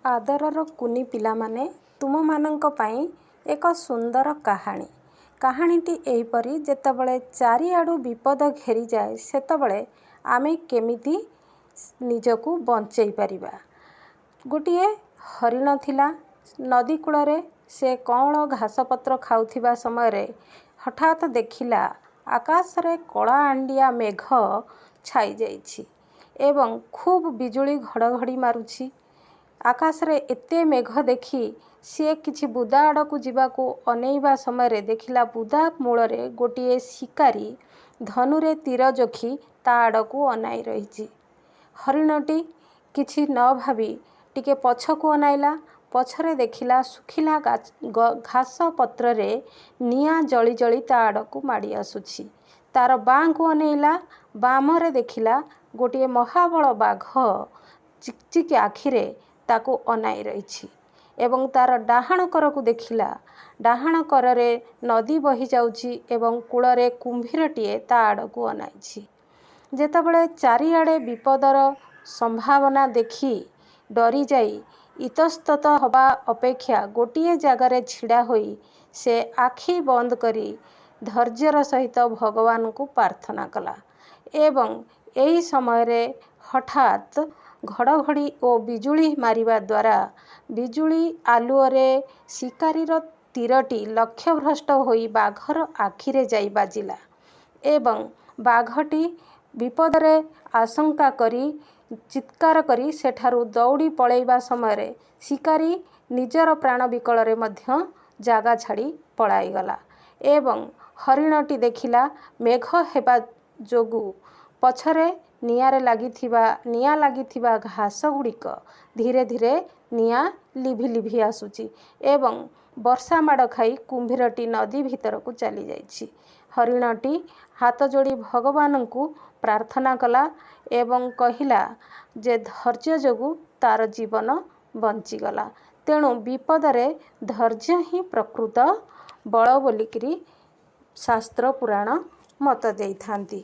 आदरर कुनी पिलामाने तुमମାନଙ୍କ ପାଇଁ ଏକ ସୁନ୍ଦର କାହାଣୀ। କାହାଣୀଟି ଏହିପରି, ଯେତେବେଳେ ଚାରିଆଡ଼ୁ ବିପଦ ଘେରିଯାଏ ସେତେବେଳେ ଆମେ କେମିତି ନିଜକୁ ବଞ୍ଚେଇ ପାରିବା। ଗୋଟିଏ ହରିଣ ଥିଲା। ନଦୀ କୂଳରେ ସେ କଅଁଳ ଘାସପତ୍ର ଖାଉଥିବା ସମୟରେ ହଠାତ୍ ଦେଖିଲା ଆକାଶରେ କଳା ଆଣ୍ଡିଆ ମେଘ ଛାଇଯାଇଛି ଏବଂ ଖୁବ୍ ବିଜୁଳି ଘଡ଼ଘଡ଼ି ମାରୁଛି। ଆକାଶରେ ଏତେ ମେଘ ଦେଖି ସିଏ କିଛି ବୁଦା ଆଡ଼କୁ ଯିବାକୁ ଅନେଇବା ସମୟରେ ଦେଖିଲା ବୁଦା ମୂଳରେ ଗୋଟିଏ ଶିକାରୀ ଧନୁରେ ତୀର ଯୋଖି ତା ଆଡ଼କୁ ଅନାଇ ରହିଛି। ହରିଣଟି କିଛି ନ ଭାବି ଟିକେ ପଛକୁ ଅନାଇଲା। ପଛରେ ଦେଖିଲା ଶୁଖିଲା ଘାସ ପତ୍ରରେ ନିଆଁ ଜଳି ଜଳି ତା ଆଡ଼କୁ ମାଡ଼ି ଆସୁଛି। ତାର ବାଁକୁ ଅନେଇଲା। ବାମରେ ଦେଖିଲା ଗୋଟିଏ ମହାବଳ ବାଘ ଚିକ୍ଚିକ୍ ଆଖିରେ ତାକୁ ଅନାଇ ରହିଛି ଏବଂ ତାର ଡାହାଣ କରକୁ ଦେଖିଲା। ଡାହାଣ କରରେ ନଦୀ ବହିଯାଉଛି ଏବଂ କୂଳରେ କୁମ୍ଭୀରଟିଏ ତା ଆଡ଼କୁ ଅନାଇଛି। ଯେତେବେଳେ ଚାରିଆଡ଼େ ବିପଦର ସମ୍ଭାବନା ଦେଖି ଡରିଯାଇ ଇତସ୍ତତ ହେବା ଅପେକ୍ଷା ଗୋଟିଏ ଜାଗାରେ ଛିଡ଼ା ହୋଇ ସେ ଆଖି ବନ୍ଦ କରି ଧୈର୍ଯ୍ୟର ସହିତ ଭଗବାନଙ୍କୁ ପ୍ରାର୍ଥନା କଲା ଏବଂ ଏହି ସମୟରେ ହଠାତ୍ ଘଡ଼ଘଡ଼ି ଓ ବିଜୁଳି ମାରିବା ଦ୍ୱାରା ବିଜୁଳି ଆଲୁଅରେ ଶିକାରୀର ତୀରଟି ଲକ୍ଷ୍ୟଭ୍ରଷ୍ଟ ହୋଇ ବାଘର ଆଖିରେ ଯାଇ ବାଜିଲା ଏବଂ ବାଘଟି ବିପଦରେ ଆଶଙ୍କା କରି ଚିତ୍କାର କରି ସେଠାରୁ ଦୌଡ଼ି ପଳାଇବା ସମୟରେ ଶିକାରୀ ନିଜର ପ୍ରାଣ ବିକଳରେ ମଧ୍ୟ ଜାଗା ଛାଡ଼ି ପଳାଇଗଲା ଏବଂ ହରିଣଟି ଦେଖିଲା ମେଘ ହେବା ଯୋଗୁଁ ପଛରେ ନିଆଁ ଲାଗିଥିବା ଘାସ ଗୁଡ଼ିକ ଧୀରେ ଧୀରେ ନିଆଁ ଲିଭି ଲିଭି ଆସୁଛି ଏବଂ ବର୍ଷା ମାଡ଼ ଖାଇ କୁମ୍ଭୀରଟି ନଦୀ ଭିତରକୁ ଚାଲିଯାଇଛି। ହରିଣଟି ହାତ ଯୋଡ଼ି ଭଗବାନଙ୍କୁ ପ୍ରାର୍ଥନା କଲା ଏବଂ କହିଲା ଯେ ଧୈର୍ଯ୍ୟ ଯୋଗୁଁ ତାର ଜୀବନ ବଞ୍ଚିଗଲା। ତେଣୁ ବିପଦରେ ଧୈର୍ଯ୍ୟ ହିଁ ପ୍ରକୃତ ବଳ ବୋଲିକିରି ଶାସ୍ତ୍ର ପୁରାଣ ମତ ଦେଇଥାନ୍ତି।